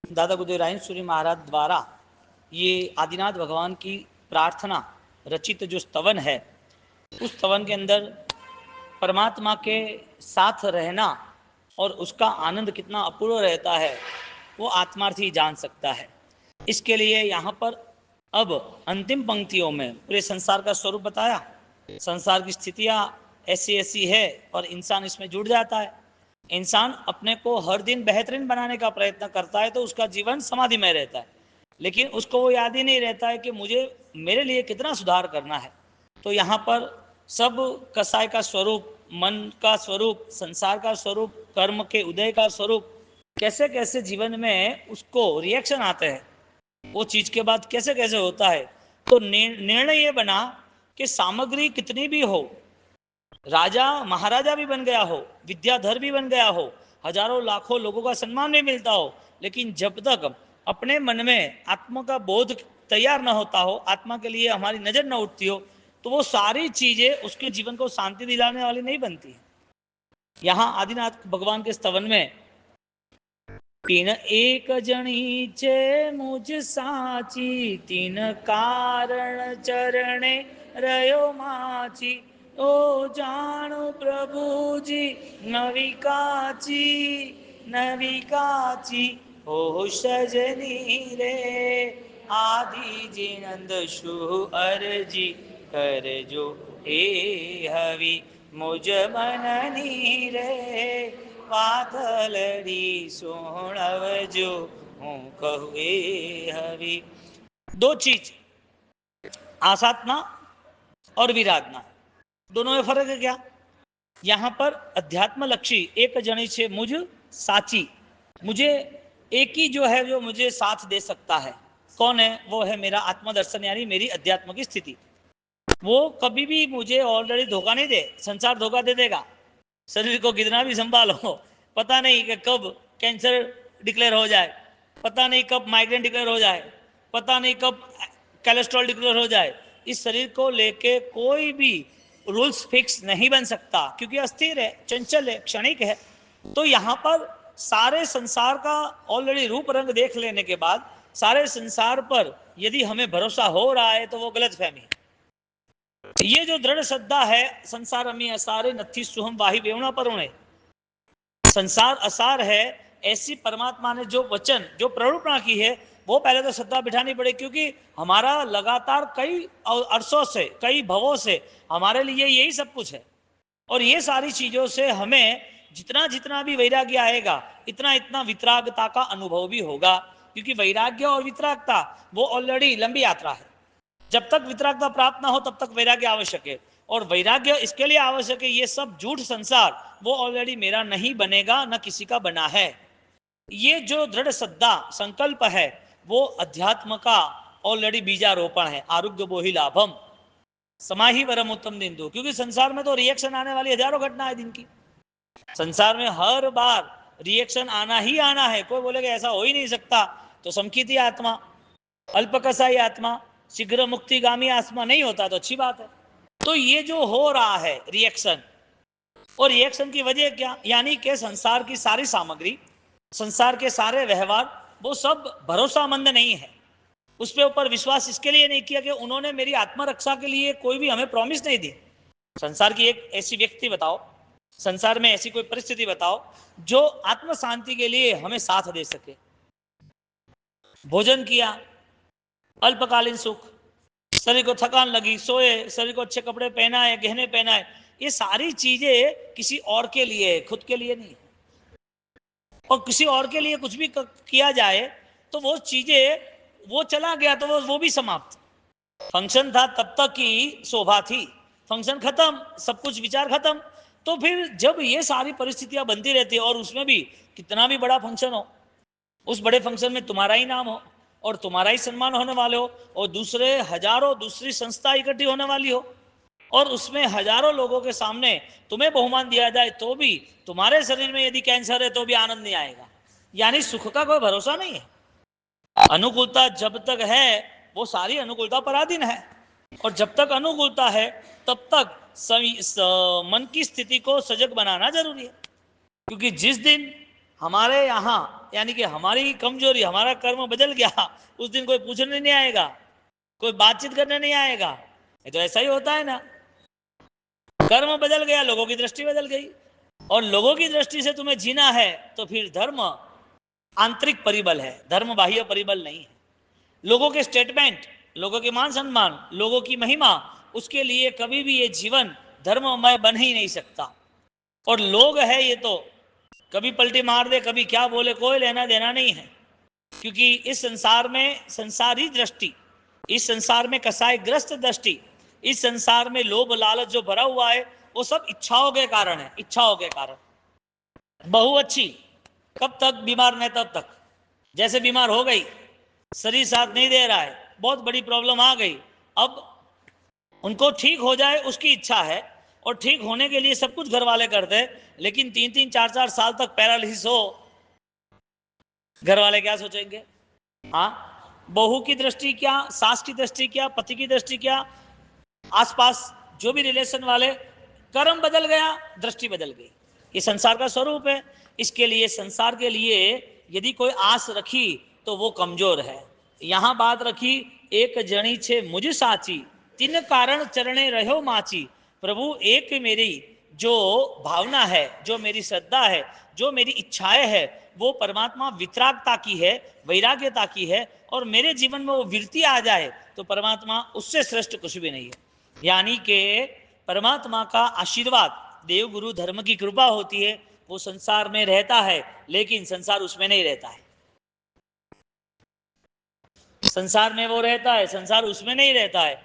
दादा गुरुदेव रायन सूरी महाराज द्वारा ये आदिनाथ भगवान की प्रार्थना रचित जो स्तवन है, उस स्तवन के अंदर परमात्मा के साथ रहना और उसका आनंद कितना अपूर्व रहता है वो आत्मार्थी जान सकता है। इसके लिए यहाँ पर अब अंतिम पंक्तियों में पूरे संसार का स्वरूप बताया। संसार की स्थितियाँ ऐसी ऐसी है और इंसान इसमें जुड़ जाता है। इंसान अपने को हर दिन बेहतरीन बनाने का प्रयत्न करता है तो उसका जीवन समाधि में रहता है, लेकिन उसको वो याद ही नहीं रहता है कि मुझे मेरे लिए कितना सुधार करना है। तो यहाँ पर सब कसाय का स्वरूप, मन का स्वरूप, संसार का स्वरूप, कर्म के उदय का स्वरूप, कैसे कैसे जीवन में उसको रिएक्शन आते हैं, वो चीज के बाद कैसे कैसे होता है। तो निर्णय ये बना कि सामग्री कितनी भी हो, राजा महाराजा भी बन गया हो, विद्याधर भी बन गया हो, हजारों लाखों लोगों का सम्मान भी मिलता हो, लेकिन जब तक अपने मन में आत्मा का बोध तैयार न होता हो, आत्मा के लिए हमारी नजर न उठती हो, तो वो सारी चीजें उसके जीवन को शांति दिलाने वाली नहीं बनती। यहाँ आदिनाथ भगवान के स्तवन में तीन एक जनी चे मुझ साची, तीन कारण चरणे रयो माची, ओ जानो प्रभु जी नवी काची, नवी काची ओ सजनी रे, आदि जी नंद शु अर्जी कर जो हे हवि मुझ मननी रे, पाथलड़ी सोणवजो हूँ कहुए हवि। दो चीज, आसाधना और विराधना, दोनों में फर्क है क्या? यहाँ पर अध्यात्म लक्षी एक जनी से मुझ साची, मुझे एक ही जो है जो मुझे साथ दे सकता है, कौन है? वो है मेरा आत्मदर्शन, यानी मेरी अध्यात्म की स्थिति। वो कभी भी मुझे ऑलरेडी धोखा नहीं दे, संसार धोखा दे देगा। शरीर को कितना भी संभालो, पता नहीं कि कब कैंसर डिक्लेयर हो जाए, पता नहीं कब माइग्रेन डिक्लेयर हो जाए, पता नहीं कब कोलेस्ट्रॉल डिक्लेयर हो जाए। इस शरीर को लेके कोई भी रूल्स फिक्स नहीं बन सकता, क्योंकि अस्थिर है, चंचल है, क्षणिक है। तो यहाँ पर सारे संसार का ऑलरेडी रूप रंग देख लेने के बाद सारे संसार पर यदि हमें भरोसा हो रहा है तो वो गलत फहमी है। ये जो दृढ़ श्रद्धा है, संसार अमी असारे नथी सुहम वाही बेवना परुणे, संसार असार है, ऐसी परमात्मा ने जो वचन, जो प्ररूपणा की है, वो पहले तो श्रद्धा बिठानी पड़े, क्योंकि हमारा लगातार कई अरसों से, कई भवों से हमारे लिए यही सब कुछ है। और ये सारी चीजों से हमें जितना जितना भी वैराग्य आएगा, इतना इतना वितरागता का अनुभव भी होगा, क्योंकि वैराग्य और वितरागता वो ऑलरेडी लंबी यात्रा है। जब तक वितरागता प्राप्त ना हो तब तक वैराग्य आवश्यक है, और वैराग्य इसके लिए आवश्यक है, ये सब झूठ संसार वो ऑलरेडी मेरा नहीं बनेगा, न किसी का बना है। ये जो दृढ़ श्रद्धा संकल्प है वो अध्यात्म का ऑलरेडी बीजारोपण है। आरोग्य बोहि लाभम समाही वरम उत्तम दिंदु, क्योंकि संसार में तो रिएक्शन आने वाली हजारों घटना है दिन की। संसार में हर बार रिएक्शन आना ही आना है। कोई बोलेगा ऐसा हो ही नहीं सकता, तो समकिती आत्मा, अल्पकसाई आत्मा, शीघ्र मुक्तिगामी आत्मा नहीं होता तो अच्छी बात है। तो ये जो हो रहा है रिएक्शन, और रिएक्शन की वजह क्या? यानी कि संसार की सारी सामग्री, संसार के सारे व्यवहार वो सब भरोसामंद नहीं है। उस पे ऊपर विश्वास इसके लिए नहीं किया कि उन्होंने मेरी आत्मरक्षा के लिए कोई भी हमें प्रॉमिस नहीं दी। संसार की एक ऐसी व्यक्ति बताओ, संसार में ऐसी कोई परिस्थिति बताओ जो आत्म शांति के लिए हमें साथ दे सके। भोजन किया, अल्पकालीन सुख, शरीर को थकान लगी, सोए, शरीर को अच्छे कपड़े पहनाए, गहने पहनाए, ये सारी चीजें किसी और के लिए, खुद के लिए नहीं। और किसी और के लिए कुछ भी किया जाए तो वो चीजें, वो चला गया तो वो भी समाप्त। फंक्शन था तब तक की शोभा थी, फंक्शन खत्म, सब कुछ विचार खत्म। तो फिर जब ये सारी परिस्थितियां बनती रहती है, और उसमें भी कितना भी बड़ा फंक्शन हो, उस बड़े फंक्शन में तुम्हारा ही नाम हो और तुम्हारा ही सम्मान होने वाले हो, और दूसरे हजारों दूसरी संस्था इकट्ठी होने वाली हो, और उसमें हजारों लोगों के सामने तुम्हें बहुमान दिया जाए तो भी तुम्हारे शरीर में यदि कैंसर है तो भी आनंद नहीं आएगा। यानी सुख का कोई भरोसा नहीं है। अनुकूलता जब तक है वो सारी अनुकूलता पराधीन है, और जब तक अनुकूलता है तब तक मन की स्थिति को सजग बनाना जरूरी है। क्योंकि जिस दिन हमारे यहाँ यानी कि हमारी कमजोरी, हमारा कर्म बदल गया, उस दिन कोई पूछने नहीं आएगा, कोई बातचीत करने नहीं आएगा। ये तो ऐसा ही होता है ना, कर्म बदल गया, लोगों की दृष्टि बदल गई, और लोगों की दृष्टि से तुम्हें जीना है तो फिर धर्म आंतरिक परिबल है, धर्म बाह्य परिबल नहीं है। लोगों के स्टेटमेंट, लोगों के मान सम्मान, लोगों की महिमा, उसके लिए कभी भी ये जीवन धर्ममय बन ही नहीं सकता। और लोग है ये तो कभी पलटी मार दे, कभी क्या बोले, कोई लेना देना नहीं है, क्योंकि इस संसार में संसारी दृष्टि, इस संसार में कसाईग्रस्त दृष्टि, इस संसार में लोभ लालच जो भरा हुआ है, वो सब इच्छाओं के कारण है, इच्छाओं के कारण। बहु अच्छी, कब तक बीमार नहीं तब तक, जैसे बीमार हो गई, शरीर साथ नहीं दे रहा है, बहुत बड़ी प्रॉब्लम आ गई, अब उनको ठीक हो जाए उसकी इच्छा है, और ठीक होने के लिए सब कुछ घर वाले करते हैं, लेकिन 3-3 4-4 साल तक पैरालिसिस हो, घर वाले क्या सोचेंगे? हाँ, बहू की दृष्टि क्या, सास की दृष्टि क्या, पति की दृष्टि क्या, आसपास जो भी रिलेशन वाले, कर्म बदल गया, दृष्टि बदल गई। ये संसार का स्वरूप है। इसके लिए संसार के लिए यदि कोई आस रखी तो वो कमजोर है। यहां बात रखी, एक जनी छे मुझ साची, 3 कारण चरणे रहो माची। प्रभु एक मेरी जो भावना है, जो मेरी श्रद्धा है, जो मेरी इच्छाएं है, वो परमात्मा वितरागता की है, वैराग्यता की है, और मेरे जीवन में वो वृत्ति आ जाए तो परमात्मा उससे श्रेष्ठ कुछ भी नहीं है। यानी कि परमात्मा का आशीर्वाद, देव गुरु धर्म की कृपा होती है, वो संसार में रहता है लेकिन संसार उसमें नहीं रहता है। संसार में वो रहता है, संसार उसमें नहीं रहता है।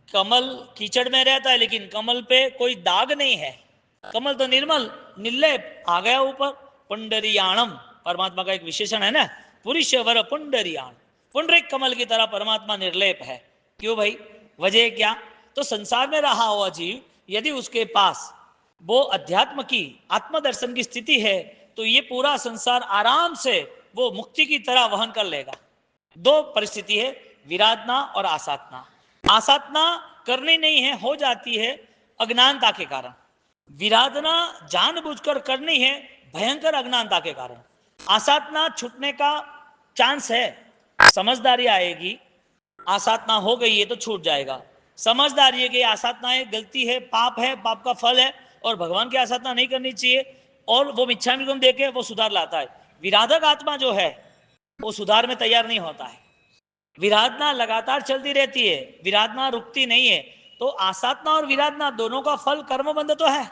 कमल कीचड़ में रहता है लेकिन कमल पे कोई दाग नहीं है, कमल तो निर्मल निर्लेप आ गया ऊपर। पुंडरियाणम परमात्मा का एक विशेषण है ना, पुरुष वर पुंडरियाण, पुंडरिक कमल की तरह परमात्मा निर्लेप है। क्यों भाई, वजह क्या? तो संसार में रहा हुआ जीव यदि उसके पास वो अध्यात्म की, आत्मदर्शन की स्थिति है, तो ये पूरा संसार आराम से वो मुक्ति की तरह वहन कर लेगा। 2 परिस्थिति है, विराधना और आसाधना। आसाधना करनी नहीं है, हो जाती है अज्ञानता के कारण। विराधना जानबूझकर करनी है, भयंकर अज्ञानता के कारण। आसाधना छूटने का चांस है, समझदारी आएगी, आसाधना हो गई है तो छूट जाएगा। समझदारी है कि आसाधना है, गलती है, पाप का फल है, और भगवान की आसाधना नहीं करनी चाहिए, और वो मिच्छामिदुक्कड़म देके वो सुधार लाता है। विराधक आत्मा जो है वो सुधार में तैयार नहीं होता है। विराधना लगातार चलती रहती है, विराधना रुकती नहीं है। तो आसाधना और विराधना दोनों का फल कर्मबंध तो है,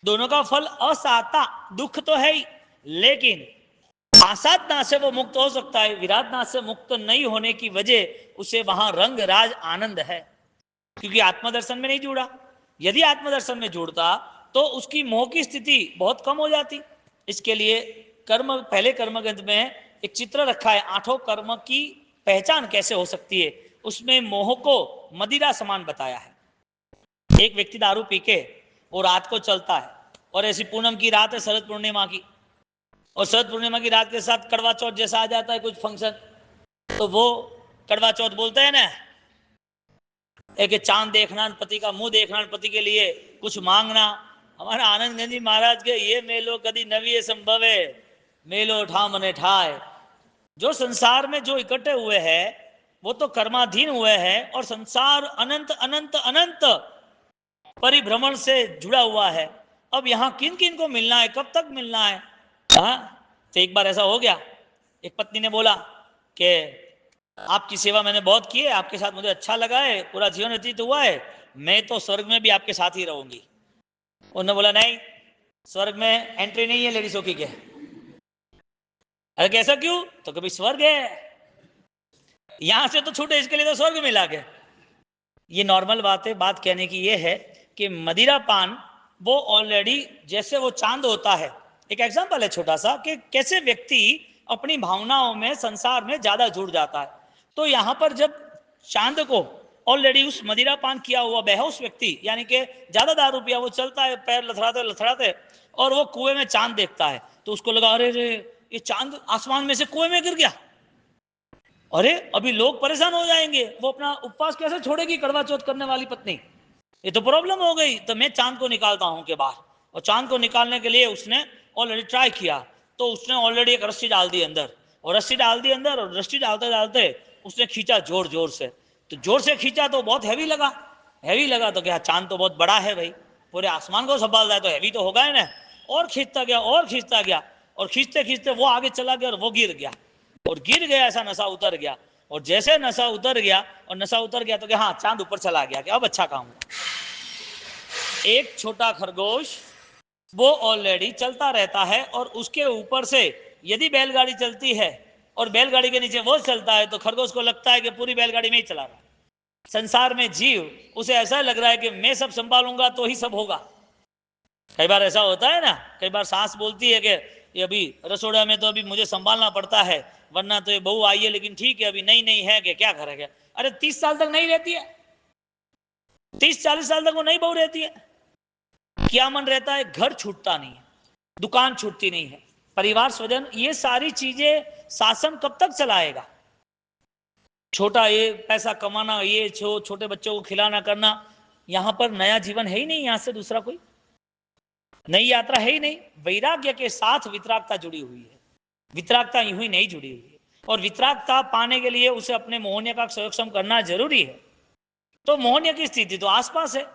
दोनों का फल असाता, दुख तो है ही, लेकिन आसाधना से वो मुक्त हो सकता है, विराधना से मुक्त नहीं होने की वजह उसे वहां रंग राज आनंद है, क्योंकि आत्मदर्शन में नहीं जुड़ा। यदि आत्मदर्शन में जुड़ता तो उसकी मोह की स्थिति बहुत कम हो जाती। इसके लिए कर्म, पहले कर्म ग्रंथ में एक चित्र रखा है, 8 कर्म की पहचान कैसे हो सकती है, उसमें मोह को मदिरा समान बताया है। एक व्यक्ति दारू पी के वो रात को चलता है, और ऐसी पूनम की रात है, शरद पूर्णिमा की, और शरद पूर्णिमा की रात के साथ कड़वा चौथ जैसा आ जाता है कुछ फंक्शन, तो वो कड़वा चौथ बोलते हैं ना, एक चांद देखना, पति का मुंह देखना, पति के लिए कुछ मांगना। हमारा आनंद गंज जी महाराज के ये मेलो कदी नवी संभव है, मेलो ठा मने ठाए। जो संसार में जो इकट्ठे हुए हैं वो तो कर्माधीन हुए हैं, और संसार अनंत अनंत अनंत परिभ्रमण से जुड़ा हुआ है। अब यहाँ किन किन को मिलना है, कब तक मिलना है? हाँ, तो एक बार ऐसा हो गया, एक पत्नी ने बोला कि आपकी सेवा मैंने बहुत की है, आपके साथ मुझे अच्छा लगा है, पूरा जीवन व्यतीत हुआ है, मैं तो स्वर्ग में भी आपके साथ ही रहूंगी। उन्होंने बोला नहीं, स्वर्ग में एंट्री नहीं है लेडीजों की। क्या? अरे कैसा क्यों? तो कभी स्वर्ग है, यहां से तो छूटे, इसके लिए तो स्वर्ग मिला के। ये नॉर्मल बात है। बात कहने की ये है कि मदिरा पान वो ऑलरेडी जैसे वो चांद होता है, एक एग्जांपल है छोटा सा कि कैसे व्यक्ति अपनी भावनाओं में, संसार में ज्यादा जुड़ जाता है। तो यहां पर जब चांद को ऑलरेडी उस मदिरा पान किया हुआ बेहोश व्यक्ति, यानी कि ज्यादा दारू पिया, वो चलता है पैर लथड़ाते लथड़ाते, और वो कुएं में चांद देखता है, तो उसको लगा अरे रे ये चांद आसमान में से कुएं में गिर गया, अरे अभी लोग परेशान हो जाएंगे, वो अपना उपवास कैसे छोड़ेगी कड़वा चौथ करने वाली पत्नी, ये तो प्रॉब्लम हो गई, तो मैं चांद को निकालता हूं के बाहर। और चांद को निकालने के लिए उसने ऑलरेडी ट्राई किया, तो उसने ऑलरेडी एक रस्सी डाल दी अंदर, और रस्सी डाल दी अंदर, और रस्सी डालते डालते उसने खींचा जोर जोर से, तो जोर से खींचा तो बहुत हैवी लगा। हैवी लगा तो क्या, चांद तो बहुत बड़ा है भाई, पूरे आसमान को संभाल रहा है, तो हैवी तो होगा ही ना। और खींचता गया और खींचता गया, और खींचते खींचते वो आगे चला गया और वो गिर गया, और गिर गया, ऐसा नशा उतर गया। और जैसे नशा उतर गया, और नशा उतर गया तो क्या, हाँ चांद ऊपर चला गया, कि अब अच्छा काम हुआ। एक छोटा खरगोश वो ऑलरेडी चलता रहता है, और उसके ऊपर से यदि बैलगाड़ी चलती है और बैलगाड़ी के नीचे वो चलता है, तो खरगोश को लगता है कि पूरी बैलगाड़ी में ही चला रहा है। संसार में जीव, उसे ऐसा लग रहा है कि मैं सब संभालूंगा तो ही सब होगा। कई बार ऐसा होता है ना, कई बार सास बोलती है कि ये अभी रसोड़ा में तो अभी मुझे संभालना पड़ता है, वरना तो ये बहू आई है, लेकिन ठीक है अभी नई नई है, कि क्या करेगा। अरे 30 साल तक नहीं रहती है, 30-40 साल तक वो नई बहू रहती है। क्या मन रहता है, घर छूटता नहीं है, दुकान छूटती नहीं है, परिवार स्वजन, ये सारी चीजें शासन कब तक चलाएगा। छोटा ये पैसा कमाना, ये छोटे बच्चों को खिलाना करना, यहां पर नया जीवन है ही नहीं, यहां से दूसरा कोई नई यात्रा है ही नहीं। वैराग्य के साथ वितरागता जुड़ी हुई है, वितरागता यूं ही नहीं जुड़ी हुई है, और वितरागता पाने के लिए उसे अपने मोहन्य का संरक्षण करना जरूरी है। तो मोहन्य की स्थिति तो आसपास है,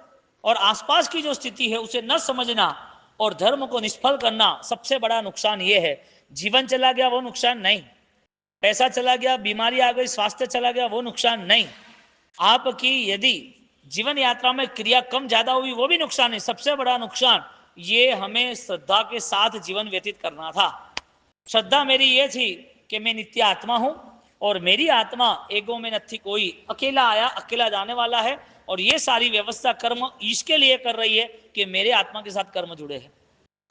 और आसपास की जो स्थिति है उसे न समझना और धर्म को निष्फल करना, सबसे बड़ा नुकसान ये है। जीवन चला गया वो नुकसान नहीं, पैसा चला गया, बीमारी आ गई, स्वास्थ्य चला गया, वो नुकसान नहीं। आपकी यदि जीवन यात्रा में क्रिया कम ज्यादा हुई, वो भी नुकसान है। सबसे बड़ा नुकसान ये हमें श्रद्धा के साथ जीवन व्यतीत करना था। श्रद्धा मेरी ये थी कि मैं नित्य आत्मा हूं, और मेरी आत्मा एगो में नथी कोई, अकेला आया अकेला जाने वाला है, और ये सारी व्यवस्था कर्म इसके लिए कर रही है कि मेरे आत्मा के साथ कर्म जुड़े हैं।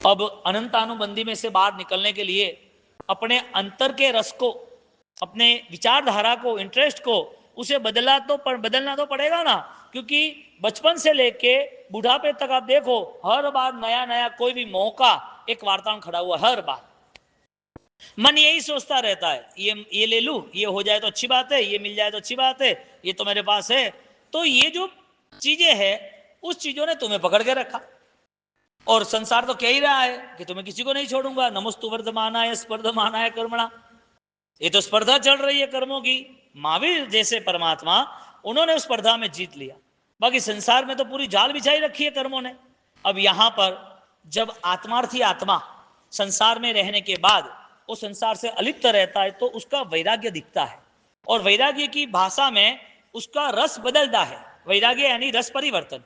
अब अनंतानुबंधी में से बाहर निकलने के लिए अपने अंतर के रस को, अपने विचारधारा को, इंटरेस्ट को, उसे बदलना तो पड़ेगा ना। क्योंकि बचपन से लेके बुढ़ापे तक आप देखो, हर बार नया नया कोई भी मौका एक वार्ता खड़ा हुआ, हर बार मन यही सोचता रहता है, ये ले लूं, ये हो जाए तो अच्छी बात है, ये मिल जाए तो अच्छी बात है, ये तो मेरे पास है। तो ये जो चीजें हैं, उस चीजों ने तुम्हें पकड़ के रखा। और संसार तो कह ही रहा है कि तुम्हें किसी को नहीं छोड़ूंगा, नमस्तु वर्धमानाय स्पर्धमानाय कर्मणा। ये तो स्पर्धा चल रही है कर्मों की। महावीर जैसे परमात्मा, उन्होंने उस स्पर्धा में जीत लिया। बाकी संसार में तो पूरी जाल बिछाई रखी है कर्मों ने। अब यहां पर जब आत्मार्थी आत्मा संसार में रहने के बाद वो संसार से अलिप्त रहता है, तो उसका वैराग्य दिखता है, और वैराग्य की भाषा में उसका रस बदलता है। वैराग्य यानी रस परिवर्तन,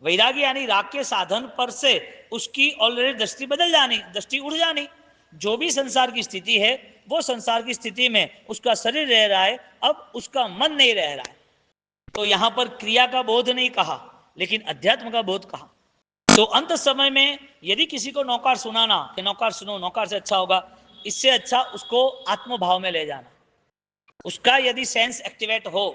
वैराग्य यानी राग के साधन पर से उसकी ऑलरेडी दृष्टि बदल जानी, दृष्टि उड़ जानी। जो भी संसार की स्थिति है, वो संसार की स्थिति में उसका शरीर रह रहा है, अब उसका मन नहीं रह रहा है। तो यहां पर क्रिया का बोध नहीं कहा, लेकिन अध्यात्म का बोध कहा। तो अंत समय में यदि किसी को नौकार सुनाना कि नौकार सुनो, नौकार से अच्छा होगा, इससे अच्छा उसको आत्मभाव में ले जाना। उसका यदि सेंस एक्टिवेट हो,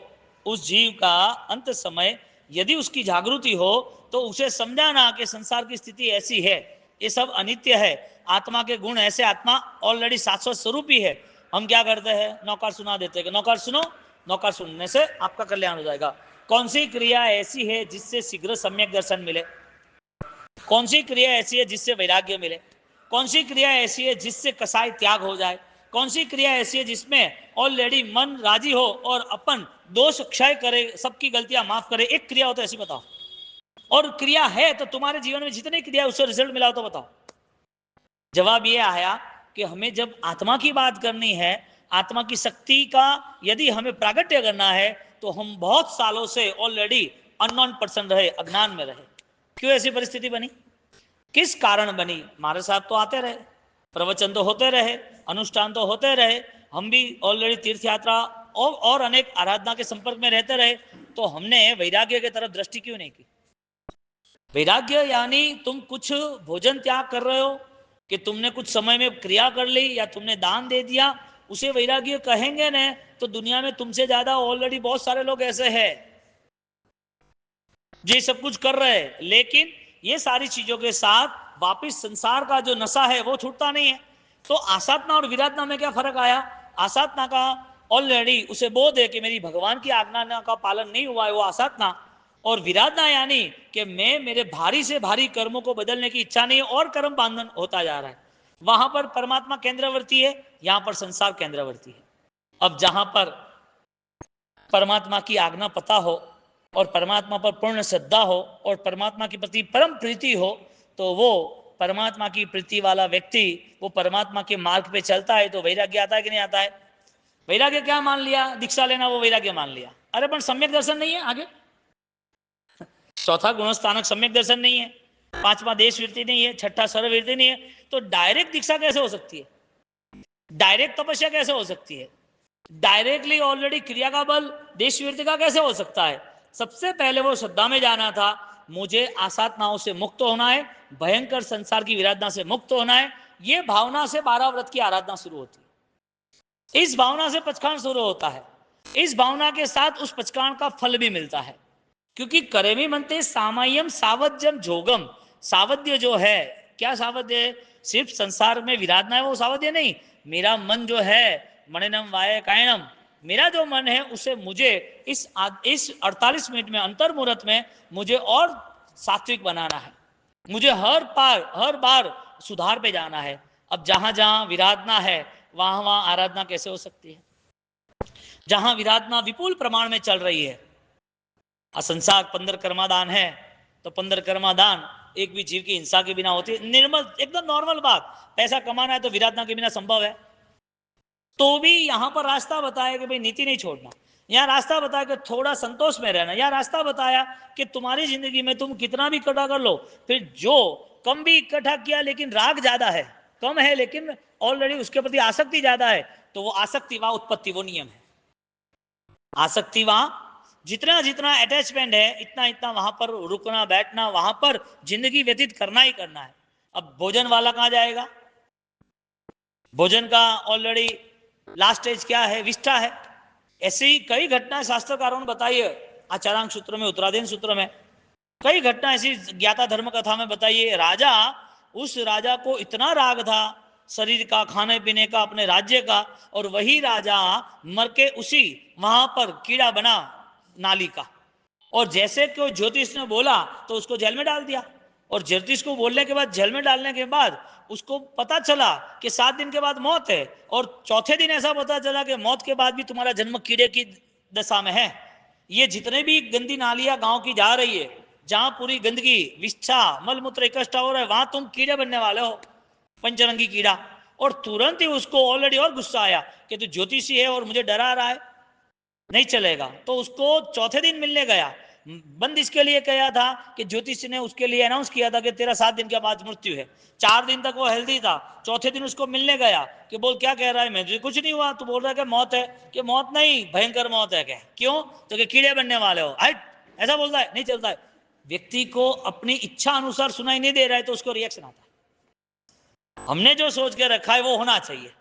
उस जीव का अंत समय यदि उसकी जागृति हो, तो उसे समझाना कि संसार की स्थिति ऐसी है, ये सब अनित्य है, आत्मा के गुण ऐसे, आत्मा ऑलरेडी शाश्वत स्वरूप ही है। हम क्या करते हैं, नौकार सुना देते हैं कि नौकार सुनो, नौकार सुनने से आपका कल्याण हो जाएगा। कौन सी क्रिया ऐसी है जिससे शीघ्र सम्यक दर्शन मिले? कौन सी क्रिया ऐसी है जिससे वैराग्य मिले? कौन सी क्रिया ऐसी है जिससे कसाई त्याग हो जाए? कौन सी क्रिया ऐसी है जिसमें ऑलरेडी मन राजी हो और अपन दोष क्षय करे, सबकी गलतियां माफ करे? एक क्रिया हो तो ऐसी बताओ। और क्रिया है तो तुम्हारे जीवन में जितनी क्रिया उससे रिजल्ट मिला हो तो बताओ। जवाब ये आया कि हमें जब आत्मा की बात करनी है, आत्मा की शक्ति का यदि हमें प्रागट्य करना है, तो हम बहुत सालों से ऑलरेडी अननोन पर्सन रहे, अज्ञान में रहे। क्यों ऐसी परिस्थिति बनी, किस कारण बनी? हमारे साथ तो आते रहे, प्रवचन तो होते रहे, अनुष्ठान तो होते रहे, हम भी ऑलरेडी तीर्थ यात्रा और अनेक आराधना के संपर्क में रहते रहे, तो हमने वैराग्य की तरफ दृष्टि क्यों नहीं की? वैराग्य यानी तुम कुछ भोजन त्याग कर रहे हो, कि तुमने कुछ समय में क्रिया कर ली, या तुमने दान दे दिया, उसे वैराग्य कहेंगे न? तो दुनिया में तुमसे ज्यादा ऑलरेडी बहुत सारे लोग ऐसे हैं जो सब कुछ कर रहे हैं, लेकिन ये सारी चीजों के साथ वापिस संसार का जो नशा है वो छूटता नहीं है। तो आसाधना और विराधना में क्या फर्क आया? आसाधना का ऑलरेडी उसे बोध है कि मेरी भगवान की आज्ञा का पालन नहीं हुआ है, वो आसाधना। और विराधना यानी कि मैं मेरे भारी से भारी कर्मों को बदलने की इच्छा नहीं है, और कर्म बंधन होता जा रहा है। वहां पर परमात्मा केंद्रवर्ती है, यहां पर संसार केंद्रवर्ती है। अब जहां पर परमात्मा की आज्ञा पता हो और परमात्मा पर पूर्ण श्रद्धा हो और परमात्मा के प्रति परम प्रीति हो, तो वो परमात्मा की प्रीति वाला व्यक्ति वो परमात्मा के मार्ग पे चलता है तो वैराग्य आता है कि नहीं आता है? वैराग्य क्या मान लिया? दीक्षा लेना वो वैराग्य मान लिया। अरे पण सम्यक दर्शन नहीं है, आगे चौथा गुणस्थानक सम्यक दर्शन नहीं है, पांचवा देश वृत्ति नहीं है, छठा सर्व वृत्ति नहीं है, तो डायरेक्ट दीक्षा कैसे हो सकती है? डायरेक्ट तपस्या कैसे हो सकती है? डायरेक्टली ऑलरेडी क्रिया का बल देश वृत्ति का कैसे हो सकता है? सबसे पहले वो श्रद्धा में जाना था, मुझे आसात्नाओं से मुक्त होना है, भयंकर संसार की विराधना से मुक्त होना है। ये भावना से 12 व्रत की आराधना शुरू होती है, इस भावना से पचखान शुरू होता है, इस भावना के साथ उस पचखान का फल भी मिलता है। क्योंकि करेमी मनते सामयम सावध्यम जोगम, सावध्य जो है, क्या सावध्य है? सिर्फ संसार में विराधना है वो सावध्य नहीं, मेरा मन जो है मननम वाय कायनम, मेरा जो मन है उसे मुझे इस 48 मिनट में अंतर्मुहूर्त में मुझे और सात्विक बनाना है, मुझे हर बार सुधार पे जाना है। अब जहां जहां विराधना है वहां वहां आराधना कैसे हो सकती है? जहां विराधना विपुल प्रमाण में चल रही है, संसार 15 कर्मादान है तो 15 कर्मादान एक भी जीव की हिंसा के बिना होती है, निर्मल एकदम नॉर्मल बात। पैसा कमाना है तो विराधना के बिना संभव है, तो भी यहां पर रास्ता बताया कि भाई नीति नहीं छोड़ना, यहाँ रास्ता बताया कि थोड़ा संतोष में रहना, यहाँ रास्ता बताया कि तुम्हारी जिंदगी में तुम कितना भी इकट्ठा कर लो, फिर जो कम भी इकट्ठा किया लेकिन राग ज्यादा है, कम है लेकिन ऑलरेडी उसके प्रति आसक्ति ज्यादा है, तो वो आसक्ति वहां उत्पत्ति, वो नियम है। आसक्ति वहां जितना जितना अटैचमेंट है इतना इतना वहां पर रुकना बैठना, वहां पर जिंदगी व्यतीत करना ही करना है। अब भोजन वाला कहां जाएगा? भोजन का ऑलरेडी लास्ट स्टेज क्या है? विष्ठा है। ऐसी कई घटनाएं शास्त्रकारों ने बताई है, आचारांक सूत्र में, उत्तराधीन सूत्र में कई घटना ऐसी ज्ञाता धर्म कथा में बताइए। राजा, उस राजा को इतना राग था शरीर का, खाने पीने का, अपने राज्य का, और वही राजा मर के उसी वहां पर कीड़ा बना नाली का, और जैसे कोई ज्योतिष ने बोला तो उसको जेल में डाल दिया, और ज्योतिष को बोलने के बाद जेल में डालने के बाद उसको पता चला कि 7 दिन के बाद मौत है, और चौथे दिन ऐसा पता चला कि मौत के बाद भी तुम्हारा जन्म कीड़े की दशा में है। ये जितने भी गंदी नालियां गांव की जा रही है, जहां पूरी गंदगी विच्छा मलमूत्र इकट्ठा हो रहा है, वहां तुम कीड़े बनने वाले हो, पंचरंगी कीड़ा। और तुरंत ही उसको ऑलरेडी और गुस्सा आया कि तू ज्योतिषी है और मुझे डरा रहा है, नहीं चलेगा। तो उसको चौथे दिन मिलने गया, बंद इसके लिए किया था कि ज्योतिष ने उसके लिए अनाउंस किया था कि तेरा 7 दिन के बाद मृत्यु है। 4 दिन तक वो हेल्दी था, चौथे दिन उसको मिलने गया कि बोल क्या कह रहा है, मुझे कुछ नहीं हुआ, तो बोल रहा है कि मौत है, कि मौत नहीं भयंकर मौत है। क्या? क्यों? तो कि कीड़े बनने वाले हो, हट, ऐसा बोलता है, नहीं चलता है। व्यक्ति को अपनी इच्छा अनुसार सुनाई नहीं दे रहा है तो उसको रिएक्शन आता है। हमने जो सोच के रखा है वो होना चाहिए,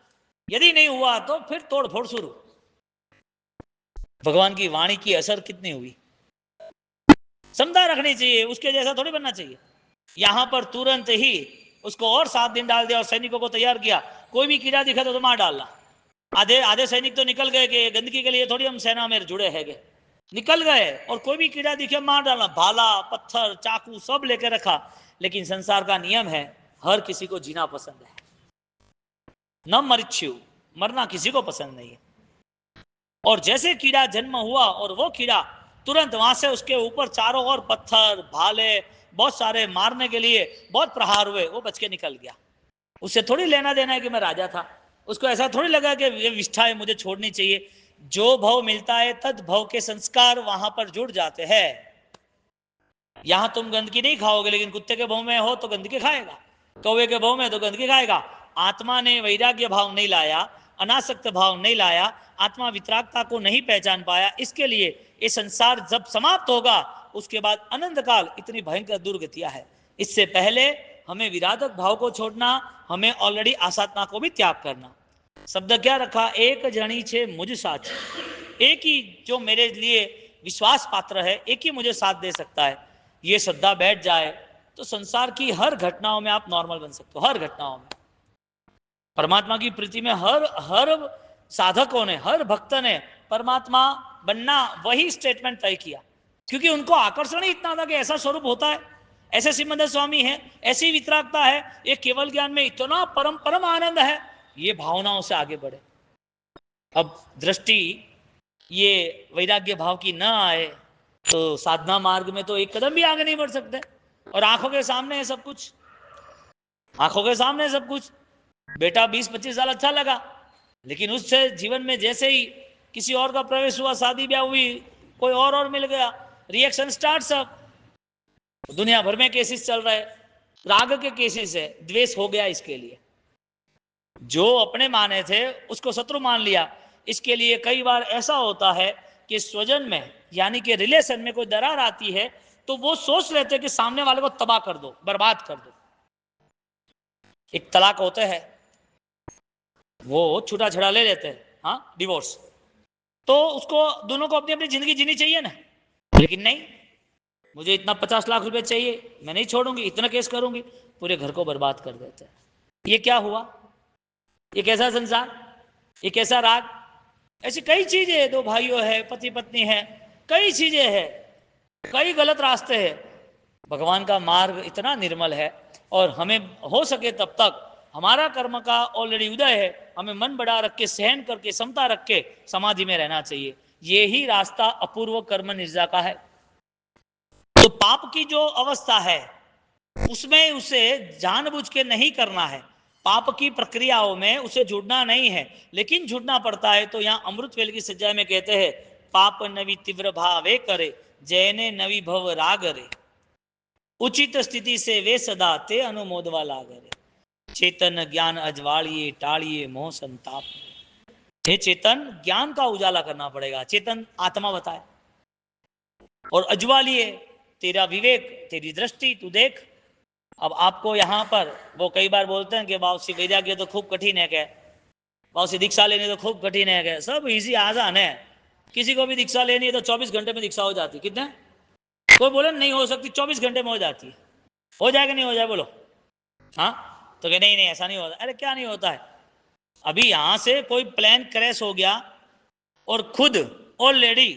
यदि नहीं हुआ तो फिर तोड़ फोड़ शुरू। भगवान की वाणी की असर कितनी हुई, क्षमता रखनी चाहिए, उसके जैसा थोड़ी बनना चाहिए। यहां पर तुरंत ही उसको और 7 दिन डाल दिया और सैनिकों को तैयार किया, कोई भी कीड़ा दिखा तो मार डालना। आधे आधे सैनिक तो निकल गए कि गंदगी के लिए थोड़ी हम सेना में जुड़े हैं, निकल गए, और कोई भी कीड़ा दिखे मार डालना, भाला पत्थर चाकू सब लेकर रखा। लेकिन संसार का नियम है, हर किसी को जीना पसंद है, न मृत्यु, मरना किसी को पसंद नहीं है। और जैसे कीड़ा जन्म हुआ और वो कीड़ा तुरंत वहां से उसके ऊपर चारों ओर पत्थर भाले बहुत सारे मारने के लिए बहुत प्रहार हुए, वो बच के निकल गया। उससे थोड़ी लेना देना है कि मैं राजा था, उसको ऐसा थोड़ी लगा कि ये विष्ठा है मुझे छोड़नी चाहिए। जो भव मिलता है तद भव के संस्कार वहां पर जुड़ जाते हैं। यहां तुम गंदगी नहीं खाओगे, लेकिन कुत्ते के भव में हो तो गंदगी खाएगा, कौवे के भव में तो गंदगी खाएगा। आत्मा ने वैराग्य भाव नहीं लाया, अनासक्त भाव नहीं लाया, आत्मा वितरागता को नहीं पहचान पाया, इसके लिए ये संसार जब समाप्त होगा उसके बाद अनंत काल इतनी भयंकर दुर्गतियां है। इससे पहले हमें विराधक भाव को छोड़ना, हमें ऑलरेडी आसात्मा को भी त्याग करना। शब्द क्या रखा? एक जनी छे मुझ साच, एक ही जो मेरे लिए विश्वास पात्र है, एक ही मुझे साथ दे सकता है। ये श्रद्धा बैठ जाए तो संसार की हर घटनाओं में आप नॉर्मल बन सकते हो, हर घटनाओं में। परमात्मा की प्रीति में हर साधकों ने, हर भक्त ने परमात्मा बनना वही स्टेटमेंट तय किया, क्योंकि उनको आकर्षण ही इतना था कि ऐसा स्वरूप होता है। ऐसे सिमंदर स्वामी है, ऐसी वितरागता है, ये केवल ज्ञान में इतना परम परम आनंद है, ये भावनाओं से आगे बढ़े। अब दृष्टि ये वैराग्य भाव की ना आए तो साधना मार्ग में तो एक कदम भी आगे नहीं बढ़ सकते। और आंखों के सामने है सब कुछ, आंखों के सामने है सब कुछ। बेटा 20-25 साल अच्छा लगा, लेकिन उससे जीवन में जैसे ही किसी और का प्रवेश हुआ, शादी ब्याह हुई, कोई और मिल गया, रिएक्शन स्टार्ट। सब दुनिया भर में केसेस चल रहे, राग के केसेस है, द्वेष हो गया इसके लिए। जो अपने माने थे उसको शत्रु मान लिया। इसके लिए कई बार ऐसा होता है कि स्वजन में यानी कि रिलेशन में कोई दरार आती है तो वो सोच लेते कि सामने वाले को तबाह कर दो, बर्बाद कर दो। एक तलाक होते हैं, वो छूटा छड़ा ले लेते हैं, हाँ, डिवोर्स। तो उसको दोनों को अपनी अपनी जिंदगी जीनी चाहिए ना, लेकिन नहीं, मुझे इतना 50 लाख रुपए चाहिए, मैं नहीं छोड़ूंगी, इतना केस करूंगी, पूरे घर को बर्बाद कर देते हैं। ये क्या हुआ? ये कैसा संसार, ये कैसा राग? ऐसी कई चीजें है, दो भाइयों है, पति पत्नी है, कई चीजें हैं, कई गलत रास्ते हैं। भगवान का मार्ग इतना निर्मल है, और हमें हो सके तब तक हमारा कर्म का ऑलरेडी उदय है, हमें मन बड़ा रख के, सहन करके, समता रख के समाधि में रहना चाहिए। ये ही रास्ता अपूर्व कर्म निर्जा का है। तो पाप की जो अवस्था है उसमें उसे जानबूझ के नहीं करना है, पाप की प्रक्रियाओं में उसे जुड़ना नहीं है, लेकिन जुड़ना पड़ता है। तो यहाँ अमृतवेल की सज्जा में कहते हैं, पाप नवी तीव्र भावे करे, जैने नवी भव राग रे, उचित स्थिति से वे सदा ते अनुमोदवा लागरे, चेतन ज्ञान अजवाड़िए टाड़िए मोह संताप। हे चेतन, ज्ञान का उजाला करना पड़ेगा, चेतन आत्मा बताए, और अजवालिए तेरा विवेक, तेरी दृष्टि, तू देख। अब आपको यहाँ पर वो कई बार बोलते हैं कि बाबूसी वैराग्य तो खूब कठिन है, क्या बाबूसी दीक्षा लेनी तो खूब कठिन है, क्या सब इजी आसान है। किसी को भी दीक्षा लेनी है तो 24 घंटे में दीक्षा हो जाती, कितने? कोई बोले नहीं हो सकती, 24 घंटे में हो जाती है। हो जाएगा नहीं हो जाए बोलो? हाँ, तो कि नहीं नहीं ऐसा नहीं होता। अरे क्या नहीं होता है? अभी यहां से कोई प्लेन क्रैश हो गया और खुद ऑलरेडी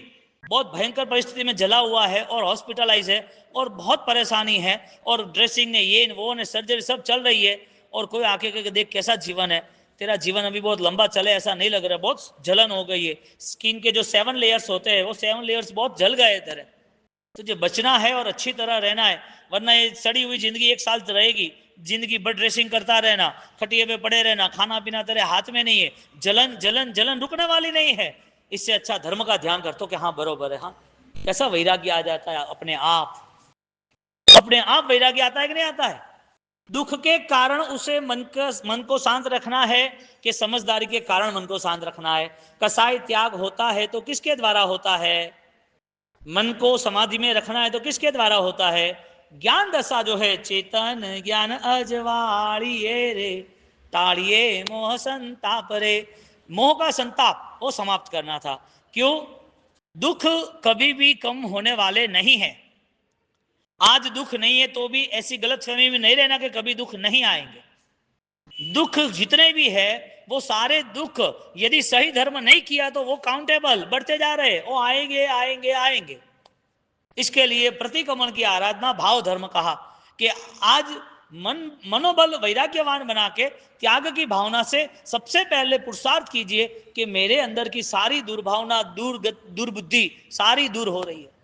बहुत भयंकर परिस्थिति में जला हुआ है और हॉस्पिटलाइज है और बहुत परेशानी है, और ड्रेसिंग ने ये वो ने सर्जरी सब चल रही है, और कोई आके के देख कैसा जीवन है तेरा, जीवन अभी बहुत लंबा चले ऐसा नहीं लग रहा, बहुत जलन हो गई है, स्किन के जो 7 लेयर्स होते हैं वो 7 लेयर्स बहुत जल गए तेरे, तुझे बचना है और अच्छी तरह रहना है, वरना ये सड़ी हुई जिंदगी 1 साल रहेगी। जिंदगी भर ड्रेसिंग करता रहना, खटिए पे पड़े रहना, खाना पीना तेरे हाथ में नहीं है, जलन जलन जलन रुकने वाली नहीं है। इससे अच्छा धर्म का ध्यान कर तो कि हाँ बरोबर है। हाँ, कैसा वैराग्य आ जाता है अपने आप, अपने आप वैराग्य आता है कि नहीं आता है? दुख के कारण उसे मन को शांत रखना है कि समझदारी के कारण मन को शांत रखना है? कसाई त्याग होता है तो किसके द्वारा होता है? मन को समाधि में रखना है तो किसके द्वारा होता है? ज्ञान दशा जो है, चेतन ज्ञान अजवाड़िए रे, ताड़िए मोह संताप रे, मोह का संताप वो समाप्त करना था। क्यों? दुख कभी भी कम होने वाले नहीं है। आज दुख नहीं है तो भी ऐसी गलतफहमी में नहीं रहना कि कभी दुख नहीं आएंगे। दुख जितने भी है वो सारे दुख यदि सही धर्म नहीं किया तो वो काउंटेबल बढ़ते जा रहे, वो आएंगे आएंगे आएंगे। इसके लिए प्रतिक्रमण की आराधना भाव धर्म कहा कि आज मनोबल वैराग्यवान बना के त्याग की भावना से सबसे पहले पुरुषार्थ कीजिए कि मेरे अंदर की सारी दुर्भावना, दुर्बुद्धि सारी दूर हो रही है।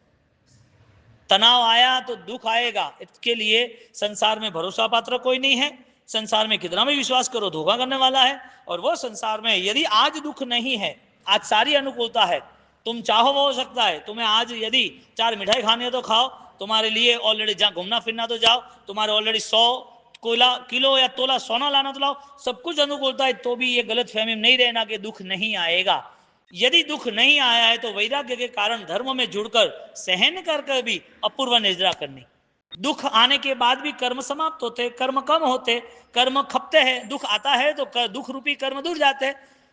तनाव आया तो दुख आएगा, इसके लिए संसार में भरोसा पात्र कोई नहीं है। संसार में कितना भी विश्वास करो धोखा करने वाला है। और वो संसार में यदि आज दुख नहीं है, आज सारी अनुकूलता है, तुम चाहो वो हो सकता है। तुम्हें आज यदि 4 मिठाई खानी है तो खाओ, तुम्हारे लिए ऑलरेडी जहाँ घूमना फिरना तो जाओ, तुम्हारे ऑलरेडी 100 किलो या तोला सोना लाना तो लाओ, सब कुछ अनुकूलता है, तो भी ये गलत फहमी में नहीं रहना कि दुख नहीं आएगा। यदि दुख नहीं आया है तो वैराग्य के कारण धर्म में जुड़कर सहन कर भी अपूर्व निद्रा करनी। दुख आने के बाद भी कर्म समाप्त होते, कर्म कम होते, कर्म खपते हैं। दुख आता है तो दुख रूपी कर्म दूर जाते,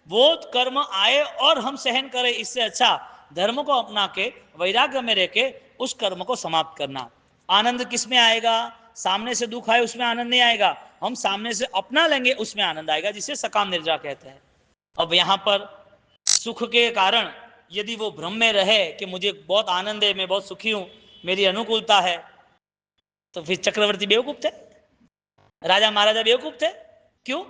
वो कर्म आए और हम सहन करें, इससे अच्छा धर्म को अपना के वैराग्य में रह के उस कर्म को समाप्त करना। आनंद किस में आएगा? सामने से दुख आए उसमें आनंद नहीं आएगा, हम सामने से अपना लेंगे उसमें आनंद आएगा, जिसे सकाम निर्जा कहते हैं। अब यहां पर सुख के कारण यदि वो भ्रम में रहे कि मुझे बहुत आनंद है, मैं बहुत सुखी हूं, मेरी अनुकूलता है, तो फिर चक्रवर्ती बेवकूफ थे, राजा महाराजा बेवकूफ थे। क्यों?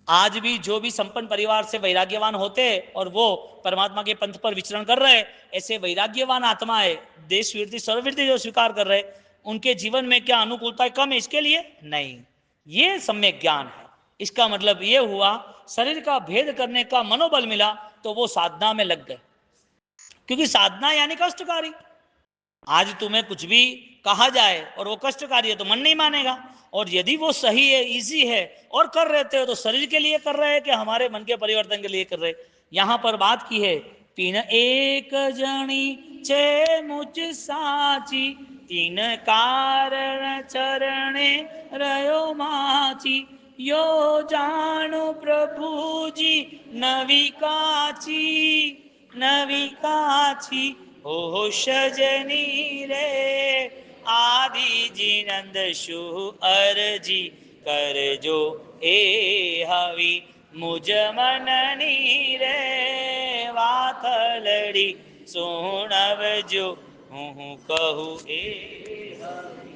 आज भी जो भी संपन्न परिवार से वैराग्यवान होते और वो परमात्मा के पंथ पर विचरण कर रहे, ऐसे वैराग्यवान आत्माएं देश वीरति सर्ववीरति जो स्वीकार कर रहे, उनके जीवन में क्या अनुकूलता कम है इसके लिए? नहीं, ये सम्यक ज्ञान है। इसका मतलब ये हुआ शरीर का भेद करने का मनोबल मिला तो वो साधना में लग गए, क्योंकि साधना यानी कष्टकारी। आज तुम्हें कुछ भी कहा जाए और वो कष्टकारी है तो मन नहीं मानेगा, और यदि वो सही है, इजी है और कर रहे थे तो शरीर के लिए कर रहे हैं कि हमारे मन के परिवर्तन के लिए कर रहे। यहां पर बात की है, तीन एक जणी छे मुझ साची, तीन कारण चरणे रयो माची, यो जाणु प्रभु जी नवी काची, नवी काची हो सजनी रे, आदि जी नंद शु अरजी कर जो ए हवी, मुझ मननी रे वाथलड़ी सुनव जो हूँ कहूँ ए हवी।